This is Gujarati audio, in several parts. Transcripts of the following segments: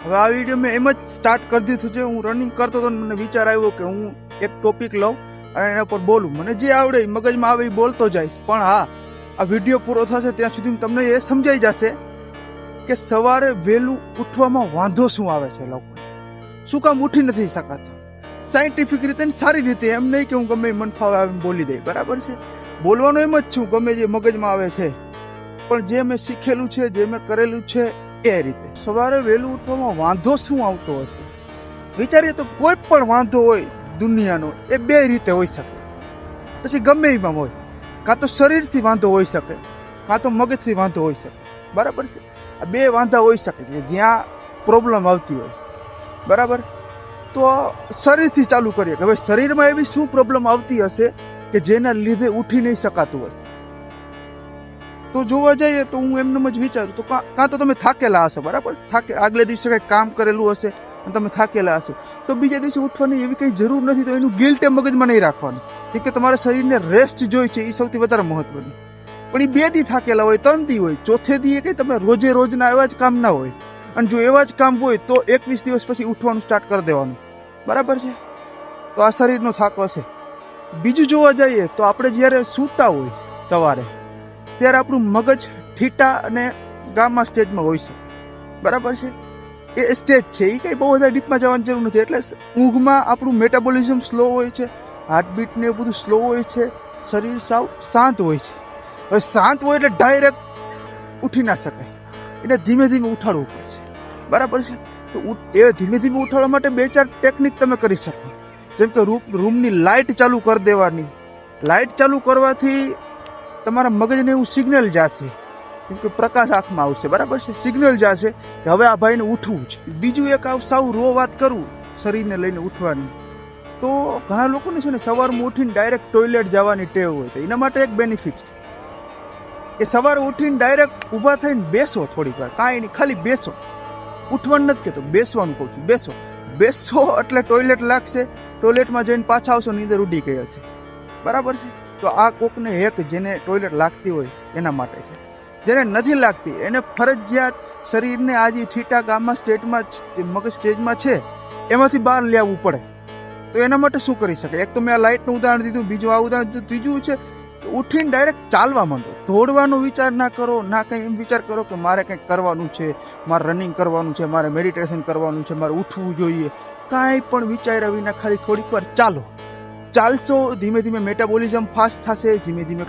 હવે આ વિડીયો મેં એમ જ સ્ટાર્ટ કરી દીધું છે. હું રનિંગ કરતો હતો મને વિચાર આવ્યો કે હું એક ટોપિક લઉં અને એના પર બોલું. મને જે આવડે મગજમાં આવે એ બોલતો જઈશ. પણ હા, આ વિડીયો પૂરો થશે ત્યાં સુધી તમને એ સમજાઈ જશે કે સવારે વહેલું ઉઠવામાં વાંધો શું આવે છે. લોકો શું કામ ઉઠી નથી શકાતું સાયન્ટિફિક રીતે ને સારી રીતે. એમ નહીં કે હું ગમે મન ફાવે આવે બોલી દઈ, બરાબર છે. બોલવાનું એમ જ છું ગમે જે મગજમાં આવે છે, પણ જે મેં શીખેલું છે, જે મેં કરેલું છે એ રીતે. સવારે વહેલું ઉઠવામાં વાંધો શું આવતો હશે વિચારીએ તો કોઈ પણ વાંધો હોય દુનિયાનો એ બે રીતે હોઈ શકે. પછી ગમે એમાં હોય, કાં તો શરીરથી વાંધો હોઈ શકે, કાં તો મગજથી વાંધો હોઈ શકે, બરાબર છે. આ બે વાંધા હોઈ શકે કે જ્યાં પ્રોબ્લેમ આવતી હોય, બરાબર. તો શરીરથી ચાલુ કરીએ કે ભાઈ શરીરમાં એવી શું પ્રોબ્લેમ આવતી હશે કે જેના લીધે ઉઠી નહીં શકાતું હશે. તો જોવા જઈએ તો હું એમને જ વિચારું તો કાં તો તમે થાકેલા હશો, બરાબર. આગલે દિવસે કંઈક કામ કરેલું હશે અને તમે થાકેલા હશો તો બીજા દિવસે ઉઠવાની એવી કંઈ જરૂર નથી. તો એનું ગિલ્ટ મગજમાં નહીં રાખવાનું, કેમ કે તમારા શરીરને રેસ્ટ જોઈ છે એ સૌથી વધારે મહત્વની. પણ એ 2 દી થાકેલા હોય, 3 દી હોય, ચોથે દી કંઈ તમે રોજે રોજના એવા જ કામ ના હોય. અને જો એવા જ કામ હોય તો 21 દિવસ પછી ઉઠવાનું સ્ટાર્ટ કરી દેવાનું, બરાબર છે. તો આ શરીરનો થાક હશે. બીજું જોવા જઈએ તો આપણે જ્યારે સૂતા હોય સવારે ત્યારે આપણું મગજ થીટા અને ગામા સ્ટેજમાં હોય છે, બરાબર છે. એ સ્ટેજ છે, એ કંઈ બહુ વધારે ડીપમાં જવાની જરૂર નથી. એટલે ઊંઘમાં આપણું મેટાબોલિઝમ સ્લો હોય છે, હાર્ટબીટ ને એ બધું સ્લો હોય છે, શરીર સાવ શાંત હોય છે. હવે શાંત હોય એટલે ડાયરેક્ટ ઉઠી ના શકાય, એને ધીમે ધીમે ઉઠાડવું પડશે, બરાબર છે. તો એ ધીમે ધીમે ઉઠાડવા માટે 2-4 ટેકનિક તમે કરી શકો. જેમ કે રૂમની લાઇટ ચાલુ કરી દેવાની. લાઇટ ચાલુ કરવાથી તમારા મગજને એવું સિગ્નલ જશે, કેમ કે પ્રકાશ આંખમાં આવશે, બરાબર છે. સિગ્નલ જશે કે હવે આ ભાઈને ઉઠવું છે. બીજું એક સાવ રો વાત કરું શરીરને લઈને ઉઠવાની, તો ઘણા લોકોને છે ને સવારમાં ઉઠીને ડાયરેક્ટ ટોયલેટ જવાની ટેવ હોય. તો એના માટે એક બેનિફિટ છે કે સવારે ઉઠીને ડાયરેક્ટ ઊભા થઈને બેસો થોડીક વાર, કાંઈ નહીં, ખાલી બેસો. ઉઠવાનું નથી કહેતો, બેસવાનું કહું છું. બેસો એટલે ટોયલેટ લાગશે, ટોયલેટમાં જઈને પાછા આવશો નીંદર ઉડી ગઈ હશે, બરાબર છે. તો આ કોકને એક જેને ટોયલેટ લાગતી હોય એના માટે છે. જેને નથી લાગતી એને ફરજિયાત શરીરને આજે થીટા ગામા સ્ટેજમાં મગજ સ્ટેજમાં છે એમાંથી બહાર લેવું પડે. તો એના માટે શું કરી શકે? એક તો મેં આ લાઇટનું ઉદાહરણ દીધું, બીજું આ ઉદાહરણ દીધું, ત્રીજું છે કે ઉઠીને ડાયરેક્ટ ચાલવા માંડો. દોડવાનો વિચાર ના કરો, ના કંઈ એમ વિચાર કરો કે મારે કંઈક કરવાનું છે, મારે રનિંગ કરવાનું છે, મારે મેડિટેશન કરવાનું છે, મારે ઉઠવું જોઈએ. કાંઈ પણ વિચાર્યા વિના ખાલી થોડીક વાર ચાલો. ચાલશો, ધીમે ધીમે મેટાબોલિઝમ ફાસ્ટ થશે, ધીમે ધીમે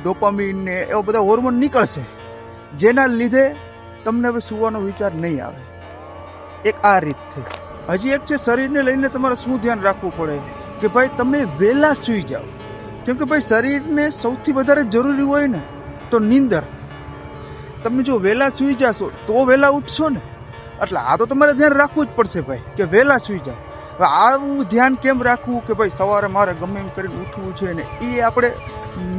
ડોપામીન ને એવા બધા હોર્મોન નીકળશે, જેના લીધે તમને હવે સુવાનો વિચાર નહીં આવે. એક આ રીત થઈ. હજી એક છે શરીરને લઈને તમારે શું ધ્યાન રાખવું પડે કે ભાઈ તમે વહેલા સૂઈ જાઓ. કેમ કે ભાઈ શરીરને સૌથી વધારે જરૂરી હોય ને તો નીંદર. તમે જો વહેલા સૂઈ જશો તો વહેલા ઉઠશો ને, એટલે આ તો તમારે ધ્યાન રાખવું જ પડશે ભાઈ કે વહેલા સૂઈ જાઓ. હવે આવું ધ્યાન કેમ રાખવું કે ભાઈ સવારે મારે ગમે એમ કરીને ઉઠવું છે ને, એ આપણે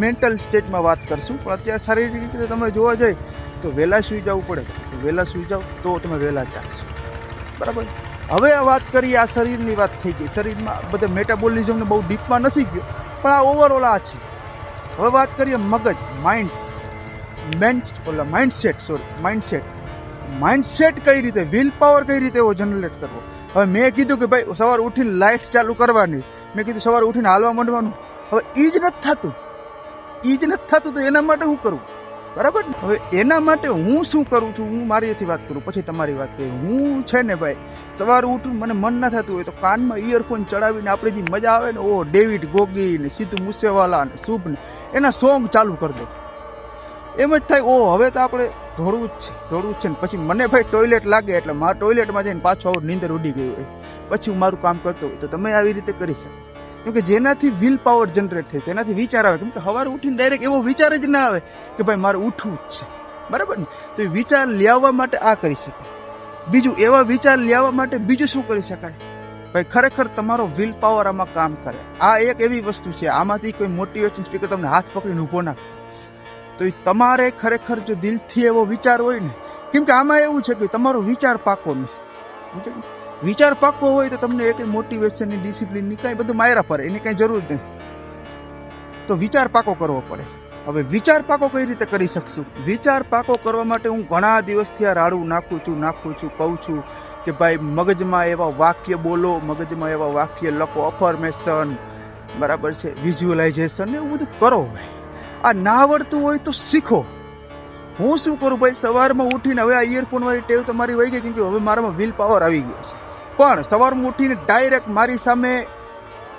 મેન્ટલ સ્ટેજમાં વાત કરશું. પણ અત્યારે શારીરિક રીતે તમે જોવા જાય તો વહેલા સૂઈ જવું પડે. વહેલા સૂઈ જાઓ તો તમે વહેલા જાગશો, બરાબર. હવે આ વાત કરીએ, આ શરીરની વાત થઈ ગઈ. શરીરમાં બધા મેટાબોલિઝમને બહુ ડીપમાં નથી ગયો, પણ આ ઓવરઓલ આ છે. હવે વાત કરીએ મગજ, માઇન્ડસેટ કઈ રીતે, વિલ પાવર કઈ રીતે એવો જનરેટ કરવો. હવે મેં કીધું કે ભાઈ સવારે ઉઠીને લાઇટ ચાલુ કરવાની, મેં કીધું સવારે ઉઠીને હાલવા માંડવાનું. હવે એ જ નથી થતું તો એના માટે હું કરું, બરાબર. હવે એના માટે હું શું કરું છું, હું મારીથી વાત કરું પછી તમારી વાત કરું. હું છે ને ભાઈ સવારે ઉઠું, મને મન ના થતું હોય તો કાનમાં ઇયરફોન ચડાવીને આપણે જે મજા આવે ને, ઓ ડેવિડ ગોગી ને સિદ્ધુ મૂસેવાલા ને શુભ ને એના સોંગ ચાલુ કરી દો. એમ જ થાય, ઓ હવે તો આપણે દોડવું જ છે ને. પછી મને ભાઈ ટોયલેટ લાગે એટલે મારા ટોયલેટમાં જઈને પાછો નીંદર ઉડી ગઈ હોય, પછી હું મારું કામ કરતો હોય. તો તમે આવી રીતે કરી શકો, કેમ કે જેનાથી વિલ પાવર જનરેટ થાય, તેનાથી વિચાર આવે. કેમ કે સવારે ઉઠીને ડાયરેક્ટ એવો વિચાર જ ના આવે કે ભાઈ મારે ઉઠવું જ છે, બરાબર ને. તો એ વિચાર લાવવા માટે આ કરી શકાય. બીજું એવા વિચાર લાવવા માટે બીજું શું કરી શકાય ભાઈ? ખરેખર તમારો વિલ પાવર આમાં કામ કરે. આ એક એવી વસ્તુ છે, આમાંથી કોઈ મોટિવેશન સ્પીકર તમને હાથ પકડીને ઊભો નાખે તો એ તમારે ખરેખર જો દિલથી એવો વિચાર હોય ને, કેમ કે આમાં એવું છે કે તમારો વિચાર પાકો નથી. વિચાર પાકો હોય તો તમને એક મોટિવેશનની, ડિસિપ્લિનની કાંઈ બધું માયરા ફરે, એની કાંઈ જરૂર નથી. તો વિચાર પાકો કરવો પડે. હવે વિચાર પાકો કઈ રીતે કરી શકશું? વિચાર પાકો કરવા માટે હું ઘણા દિવસથી આ રાડું નાખું છું, કહું છું કે ભાઈ મગજમાં એવા વાક્ય બોલો, મગજમાં એવા વાક્ય લખો, અફર્મેશન, બરાબર છે, વિઝ્યુઅલાઇઝેશન, એવું બધું કરો ભાઈ. આ ના આવડતું હોય તો શીખો. હું શું કરું ભાઈ, સવારમાં ઉઠીને, હવે આ ઇયરફોન વાળી ટેવ તમારી વહી ગઈ કેમ કે હવે મારામાં વિલ પાવર આવી ગયો છે, પણ સવારમાં ઉઠીને ડાયરેક્ટ મારી સામે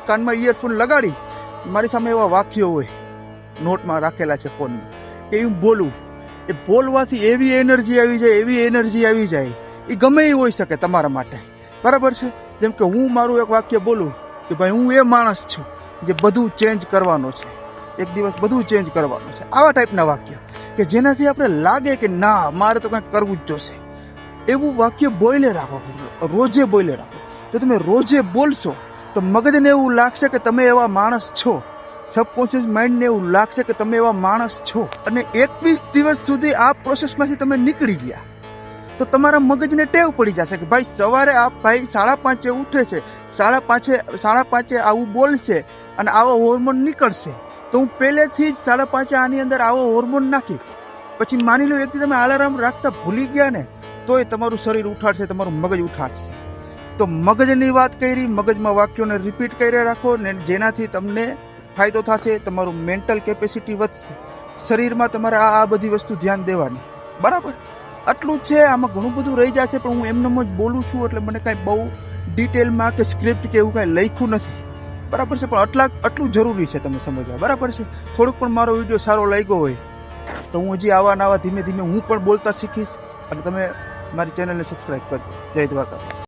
કાનમાં ઇયરફોન લગાડી મારી સામે એવા વાક્યો હોય નોટમાં રાખેલા છે ફોનમાં કે હું બોલું, એ બોલવાથી એવી એનર્જી આવી જાય, એ ગમે એ હોઈ શકે તમારા માટે, બરાબર છે. જેમ કે હું મારું એક વાક્ય બોલું કે ભાઈ હું એ માણસ છું જે બધું ચેન્જ કરવાનો છે, એક દિવસ બધું ચેન્જ કરવાનું છે. આવા ટાઈપના વાક્ય કે જેનાથી આપણે લાગે કે ના મારે તો કંઈક કરવું જ જોશે, એવું વાક્ય બોલે રાખો, રોજે બોલે રાખો. જો તમે રોજે બોલશો તો મગજને એવું લાગશે કે તમે એવા માણસ છો, સબકોન્શિયસ માઇન્ડને એવું લાગશે કે તમે એવા માણસ છો, અને 21 દિવસ સુધી આ પ્રોસેસમાંથી તમે નીકળી ગયા તો તમારા મગજને ટેવ પડી જશે કે ભાઈ સવારે આ ભાઈ 5:30 ઉઠે છે, 5:30 આવું બોલશે અને આવો હોર્મોન નીકળશે, તો હું પહેલેથી જ 5:30 આની અંદર આવો હોર્મોન નાખી. પછી માની લો એકથી તમે અલાર્મ રાખતા ભૂલી ગયા ને તોય તમારું શરીર ઉઠાડશે, તમારું મગજ ઉઠાડશે. તો મગજની વાત કરી, મગજમાં વાક્યોને રિપીટ કરી રાખો ને જેનાથી તમને ફાયદો થશે, તમારું મેન્ટલ કેપેસિટી વધશે, શરીરમાં તમારે આ બધી વસ્તુ ધ્યાન દેવાની, બરાબર. આટલું જ છે, આમાં ઘણું બધું રહી જશે પણ હું એમનેમ જ બોલું છું એટલે મને કાંઈ બહુ ડિટેલમાં કે સ્ક્રિપ્ટ કે એવું કાંઈ લખ્યું નથી, બરાબર છે. પણ આટલું જરૂરી છે તમે સમજવા, બરાબર છે. થોડુંક પણ મારો વિડીયો સારો લાગ્યો હોય તો હું હજી આવા નવા ધીમે ધીમે હું પણ બોલતા શીખીશ, અને તમે મારી ચેનલને સબસ્ક્રાઈબ કરજો. જય દ્વારકા.